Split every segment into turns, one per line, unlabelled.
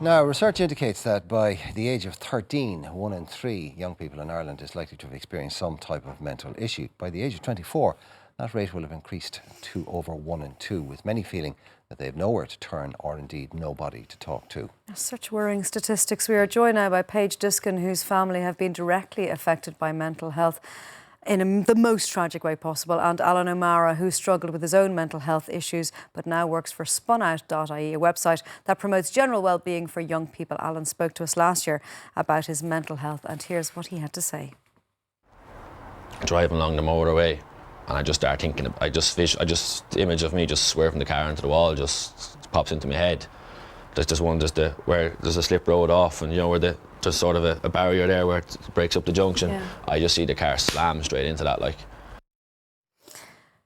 Now, research indicates that by the age of 13, 1 in 3 young people in Ireland is likely to have experienced some type of mental issue. By the age of 24, that rate will have increased to over 1 in 2, with many feeling that they have nowhere to turn or indeed nobody to talk to.
Such worrying statistics. We are joined now by Paige Diskin, whose family have been directly affected by mental health in the most tragic way possible, and Alan O'Mara, who struggled with his own mental health issues but now works for spunout.ie, a website that promotes general well-being for young people. Alan spoke to us last year about his mental health, and here's what he had to say.
Driving along the motorway, and I just start thinking, the image of me just swerving the car into the wall just pops into my head. There's just one, where there's a slip road off, and where there's sort of a barrier there where it breaks up the junction. Yeah. I just see the car slam straight into that, like.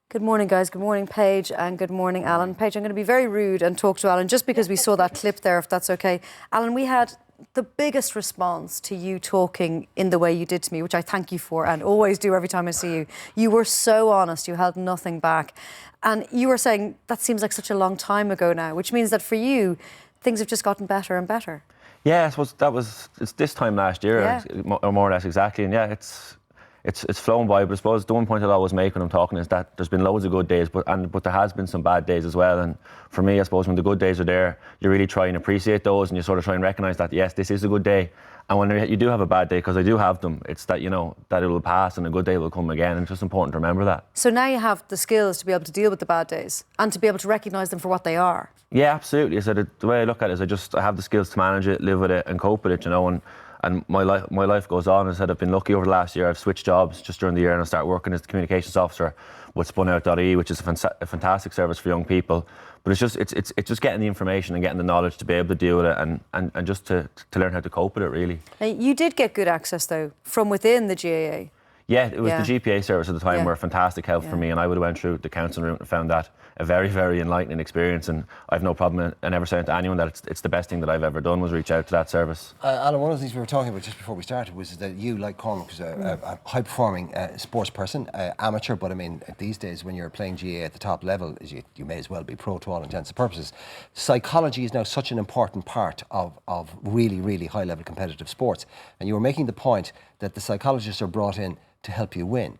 Good morning, guys. Good morning, Paige, and good morning, Alan. Paige, I'm going to be very rude and talk to Alan just because we saw that clip there, if that's okay. Alan, we had the biggest response to you talking in the way you did to me, which I thank you for and always do every time I see you. You were so honest. You held nothing back. And you were saying that seems like such a long time ago now, which means that for you, things have just gotten better and better.
Yeah, I suppose it's this time last year, or more or less exactly. And yeah, it's flown by. But I suppose the one point I'll always make when I'm talking is that there's been loads of good days, but there has been some bad days as well. And for me, I suppose when the good days are there, you really try and appreciate those, and you sort of try and recognise that yes, this is a good day. And when you do have a bad day, because I do have them, it's that that it will pass and a good day will come again. And it's just important to remember that.
So now you have the skills to be able to deal with the bad days and to be able to recognise them for what they are.
Yeah, absolutely. So the way I look at it is I have the skills to manage it, live with it, and cope with it. And my life goes on. As I said, I've been lucky over the last year. I've switched jobs just during the year, and I started working as the communications officer with spunout.ie, which is a fantastic service for young people. But it's just getting the information and getting the knowledge to be able to deal with it, and just to learn how to cope with it, really.
Now, you did get good access though from within the GAA.
Yeah, it was the GPA service at the time were a fantastic help for me, and I would have went through the counselling route and found that a very, very enlightening experience, and I've no problem in ever saying to anyone that it's the best thing that I've ever done was reach out to that service.
Alan, one of the things we were talking about just before we started was that you, like Cormac, was a high-performing sports person, amateur, but I mean, these days when you're playing GAA at the top level, you may as well be pro to all intents and purposes. Psychology is now such an important part of really, really high-level competitive sports, and you were making the point that the psychologists are brought in to help you win.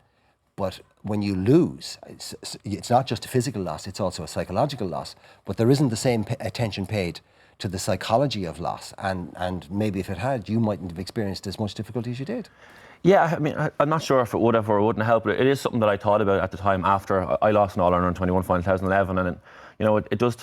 But when you lose, it's not just a physical loss, it's also a psychological loss. But there isn't the same attention paid to the psychology of loss. And maybe if it had, you mightn't have experienced as much difficulty as you did.
Yeah, I mean, I'm not sure if it would have or it wouldn't help, but it is something that I thought about at the time after I lost an All-Ireland 21 final 2011. And it does,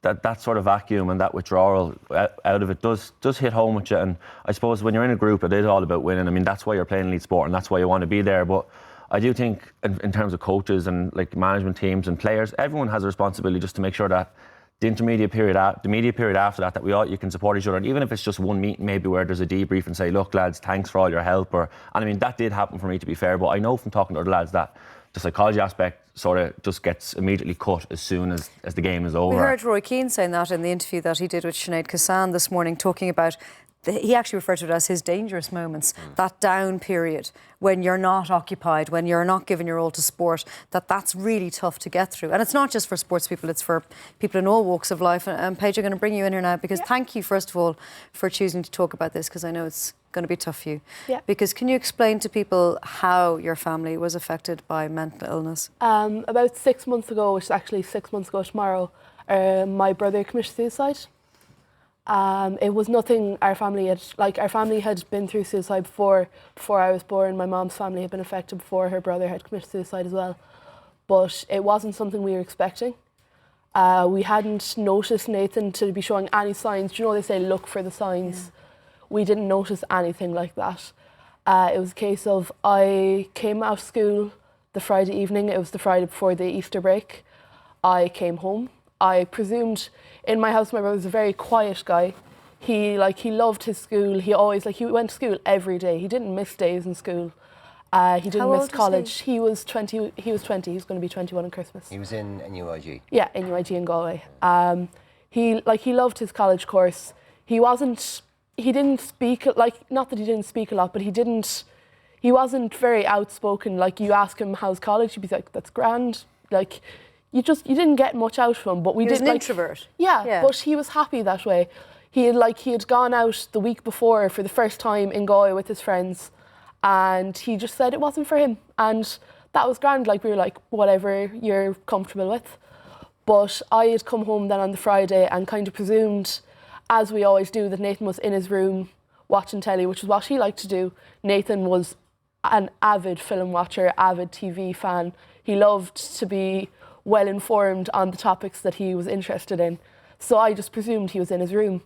that sort of vacuum and that withdrawal out of it does hit home with you. And I suppose when you're in a group, it is all about winning. I mean, that's why you're playing elite sport and that's why you want to be there. But I do think in terms of coaches and like management teams and players, everyone has a responsibility just to make sure that the intermediate period, the media period after that you can support each other. And even if it's just one meeting maybe where there's a debrief and say, look lads, thanks for all your help. And I mean, that did happen for me, to be fair, but I know from talking to other lads that the psychology aspect sort of just gets immediately cut as soon as the game is over.
We heard Roy Keane saying that in the interview that he did with Sinead Kassan this morning, talking about he actually referred to it as his dangerous moments, that down period when you're not occupied, when you're not giving your all to sport, that's really tough to get through. And it's not just for sports people, it's for people in all walks of life. And Paige, I'm going to bring you in here now because thank you, first of all, for choosing to talk about this, because I know it's going to be tough for you. Yeah. Because can you explain to people how your family was affected by mental illness?
About 6 months ago, which is actually 6 months ago tomorrow, my brother committed suicide. It was nothing our family had been through suicide before I was born. My mom's family had been affected before her brother had committed suicide as well. But it wasn't something we were expecting. We hadn't noticed Nathan to be showing any signs. Do you know they say look for the signs? Yeah. We didn't notice anything like that. It was a case of I came out of school the Friday evening. It was the Friday before the Easter break. I came home. I presumed in my house, my brother was a very quiet guy. He loved his school. He went to school every day. He didn't miss days in school. He didn't miss college. He was 20. He was 20. He was going to be 21 on Christmas.
He was in NUIG.
Yeah, NUIG in Galway. He loved his college course. He didn't speak, not that he didn't speak a lot, but he wasn't very outspoken. Like, you ask him how's college, he'd be like, that's grand. Like, you didn't get much out of him, but we did.
He was an introvert.
Yeah, but he was happy that way. he had gone out the week before for the first time in Galway with his friends, and he just said it wasn't for him, and that was grand. Like, we were like, whatever you're comfortable with. But I had come home then on the Friday and kind of presumed, as we always do, that Nathan was in his room watching telly, which is what he liked to do. Nathan was an avid film watcher, avid TV fan. He loved to be well informed on the topics that he was interested in. So I just presumed he was in his room.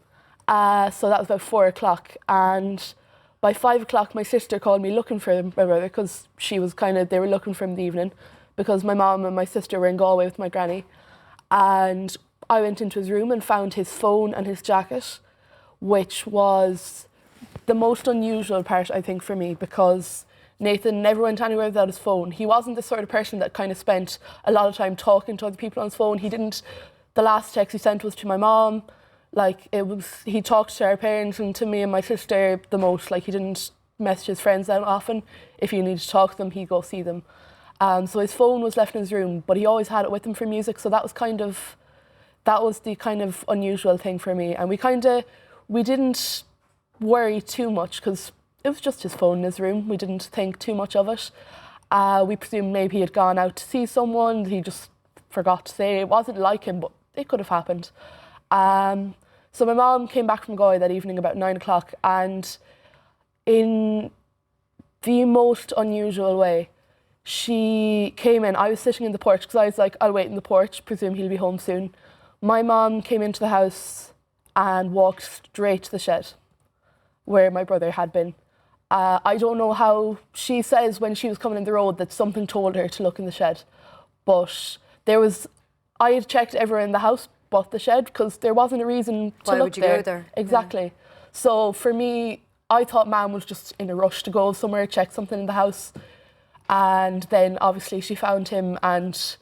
So that was about 4 o'clock. And by 5 o'clock, my sister called me looking for my brother, because they were looking for him in the evening, because my mum and my sister were in Galway with my granny. And I went into his room and found his phone and his jacket, which was the most unusual part, I think, for me, because Nathan never went anywhere without his phone. He wasn't the sort of person that kind of spent a lot of time talking to other people on his phone. The last text he sent was to my mom. Like, he talked to our parents and to me and my sister the most. Like, he didn't message his friends that often. If he needed to talk to them, he'd go see them. So his phone was left in his room, but he always had it with him for music. So that was the kind of unusual thing for me. And we didn't worry too much, because it was just his phone in his room. We didn't think too much of it. We presumed maybe he had gone out to see someone. He just forgot to say. It wasn't like him, but it could have happened. So my mom came back from Galway that evening about 9 o'clock, and in the most unusual way, she came in. I was sitting in the porch, because I was like, I'll wait in the porch, presume he'll be home soon. My mom came into the house and walked straight to the shed where my brother had been. I don't know how. She says when she was coming in the road that something told her to look in the shed, but I had checked everywhere in the house but the shed, because there wasn't a reason to
Why
look
would you
there.
go there?
Exactly. Yeah. So for me, I thought Mum was just in a rush to go somewhere, check something in the house, and then obviously she found him and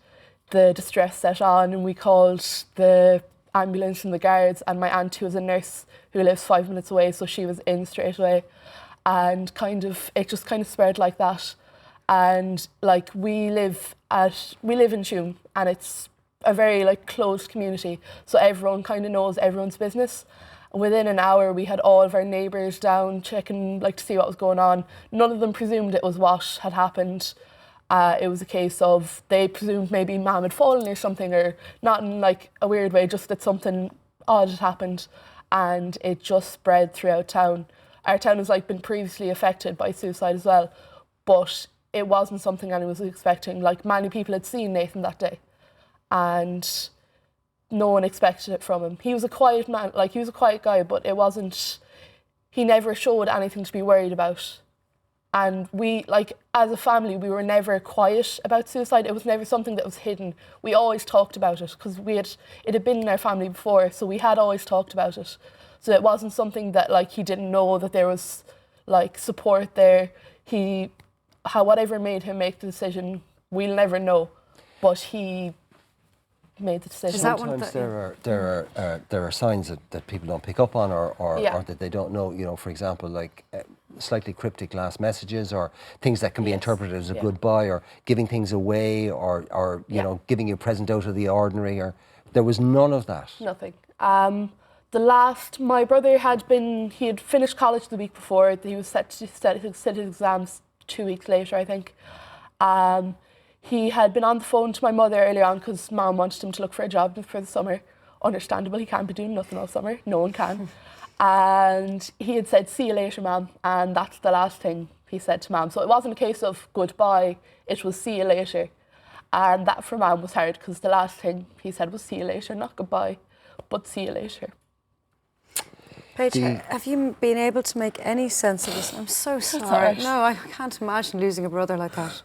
the distress set on, and we called the ambulance and the guards, and my aunt, who was a nurse who lives 5 minutes away, so she was in straight away. And it just kind of spread like that. And like, we live in Tuam, and it's a very like closed community, so everyone kind of knows everyone's business. Within an hour, we had all of our neighbours down checking, like, to see what was going on. None of them presumed it was what had happened. It was a case of they presumed maybe Mum had fallen or something, or not in like a weird way, just that something odd had happened, and it just spread throughout town. Our town has like been previously affected by suicide as well, but it wasn't something anyone was expecting. Like, many people had seen Nathan that day, and no one expected it from him. He was a quiet man, like, he was a quiet guy, but he never showed anything to be worried about. And we, like, as a family, we were never quiet about suicide. It was never something that was hidden. We always talked about it, because it had been in our family before, so we had always talked about it. So it wasn't something that, like, he didn't know that there was, like, support there. Whatever made him make the decision, we'll never know. But he made the decision.
Sometimes there are signs that people don't pick up on, or that they don't know. You know, for example, like slightly cryptic last messages, or things that can be interpreted as a goodbye, or giving things away, or you know, giving you a present out of the ordinary. Or there was none of that.
Nothing. My brother he had finished college the week before. He was set to sit his exams 2 weeks later, I think. He had been on the phone to my mother earlier on, because Mum wanted him to look for a job for the summer. Understandable, he can't be doing nothing all summer. No one can. And he had said, "See you later, Mum," and that's the last thing he said to Mum. So it wasn't a case of goodbye, it was "see you later." And that for Mum was hard, because the last thing he said was "see you later," not goodbye, but "see you later."
Paige, have you been able to make any sense of this? I'm so sorry.
Right.
No, I can't imagine losing a brother like that.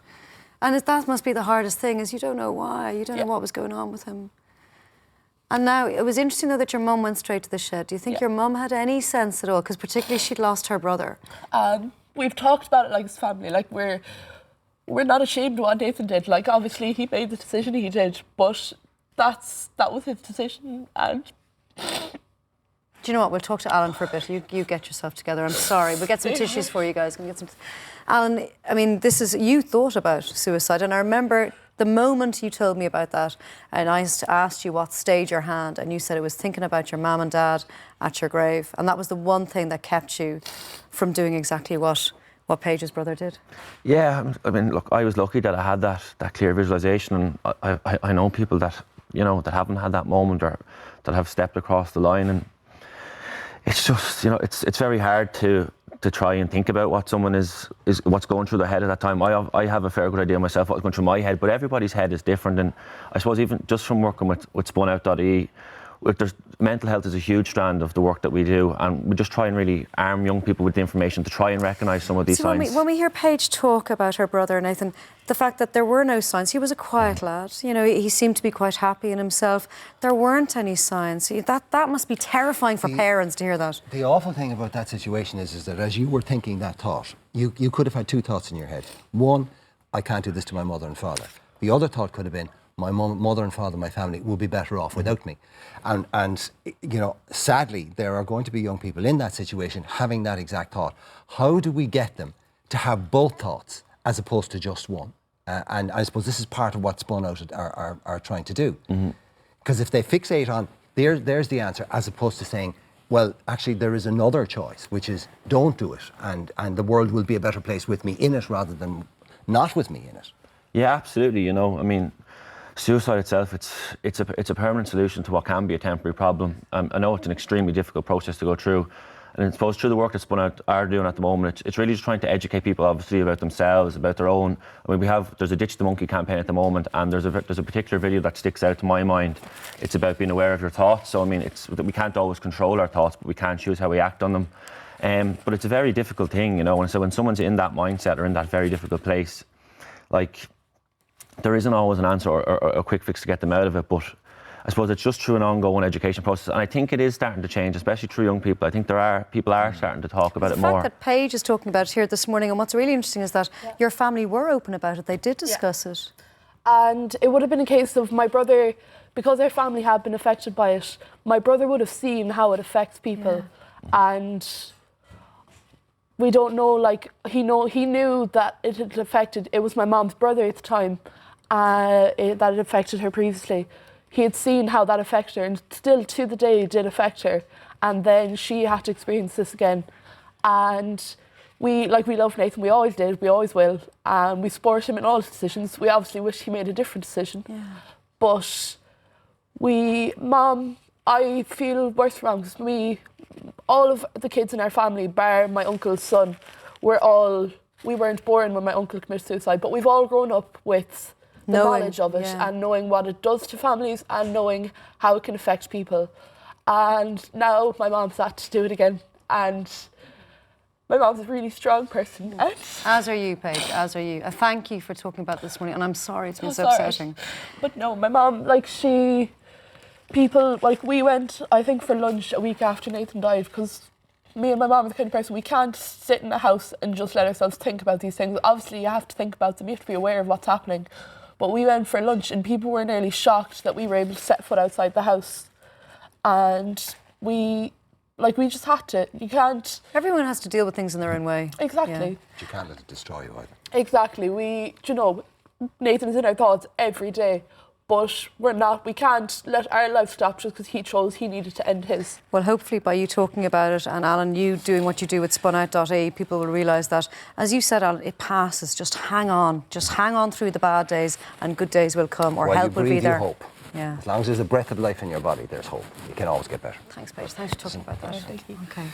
And that must be the hardest thing, is you don't know why, you don't know what was going on with him. And now, it was interesting though that your mum went straight to the shed. Do you think your mum had any sense at all? Because particularly she'd lost her brother.
We've talked about it like his family. Like, we're not ashamed of what Nathan did. Like, obviously he made the decision he did, but that was his decision. And
do you know what? We'll talk to Alan for a bit. You get yourself together. I'm sorry. We'll get some tissues for you guys. Alan, I mean, you thought about suicide, and I remember The moment you told me about that, and I asked you what stayed your hand, and you said it was thinking about your mum and dad at your grave, and that was the one thing that kept you from doing exactly what Paige's brother did.
Yeah, I mean, look, I was lucky that I had that clear visualization, and I know people that, you know, that haven't had that moment or that have stepped across the line, and it's just, you know, it's very hard to try and think about what someone is what's going through their head at that time. I have a fair good idea myself what's going through my head, but everybody's head is different. And I suppose even just from working with SpunOut.ie, mental health is a huge strand of the work that we do, and we just try and really arm young people with the information to try and recognise some of these signs.
When we hear Paige talk about her brother, Nathan, the fact that there were no signs, he was a quiet lad, you know, he seemed to be quite happy in himself. There weren't any signs. That must be terrifying for parents to hear that.
The awful thing about that situation is that as you were thinking that thought, you could have had two thoughts in your head. One, I can't do this to my mother and father. The other thought could have been, my mother and father, my family will be better off without me. And you know, sadly, there are going to be young people in that situation having that exact thought. How do we get them to have both thoughts as opposed to just one? And I suppose this is part of what SpunOut are trying to do. Because if they fixate on, there's the answer, as opposed to saying, well, actually, there is another choice, which is don't do it, and the world will be a better place with me in it rather than not with me in it.
Yeah, absolutely. You know, I mean, suicide itself, it's a permanent solution to what can be a temporary problem. I know it's an extremely difficult process to go through, and I suppose through the work that SpunOut are doing at the moment, it's really just trying to educate people, obviously, about themselves, about their own. I mean, there's a Ditch the Monkey campaign at the moment, and there's a particular video that sticks out to my mind. It's about being aware of your thoughts. So I mean, we can't always control our thoughts, but we can choose how we act on them. But it's a very difficult thing, you know. And so when someone's in that mindset or in that very difficult place, like, there isn't always an answer or a quick fix to get them out of it, but I suppose it's just through an ongoing education process, and I think it is starting to change, especially through young people. I think people are starting to talk about it more.
The fact that Paige is talking about it here this morning, and what's really interesting is that your family were open about it. They did discuss it.
And it would have been a case of my brother, because our family had been affected by it, my brother would have seen how it affects people, and we don't know, like, he knew that it had affected, it was my mom's brother at the time, that it affected her previously. He had seen how that affected her, and still to the day it did affect her. And then she had to experience this again. And we love Nathan, we always did, we always will. And we support him in all his decisions. We obviously wish he made a different decision. Yeah. But I feel worse for Mom, because all of the kids in our family, bar my uncle's son, we weren't born when my uncle committed suicide, but we've all grown up with the knowledge of it and knowing what it does to families and knowing how it can affect people. And now my mom's had to do it again, and my mom's a really strong person.
As are you, Paige, as are you. Thank you for talking about this this morning, and I'm sorry it's been so
sorry.
upsetting.
But no, my mom, we went, I think, for lunch a week after Nathan died, because me and my mom are the kind of person, we can't sit in a house and just let ourselves think about these things. Obviously, you have to think about them, you have to be aware of what's happening. But we went for lunch and people were nearly shocked that we were able to set foot outside the house. And we just had to. You can't... Everyone
has to deal with things in their own way.
Exactly.
Yeah. But you can't let it destroy you either.
Exactly. Nathan is in our thoughts every day. But we can't let our life stop just because he chose he needed to end his.
Well, hopefully by you talking about it, and Alan, you doing what you do with SpunOut.ie, people will realise that, as you said, Alan, it passes. Just hang on through the bad days, and good days will come, or help will be there.
Hope.
Yeah.
As long as there's a breath of life in your body, there's hope. You can always get better.
Thanks, Paige. Thanks for talking about that.
Thank you.
Okay.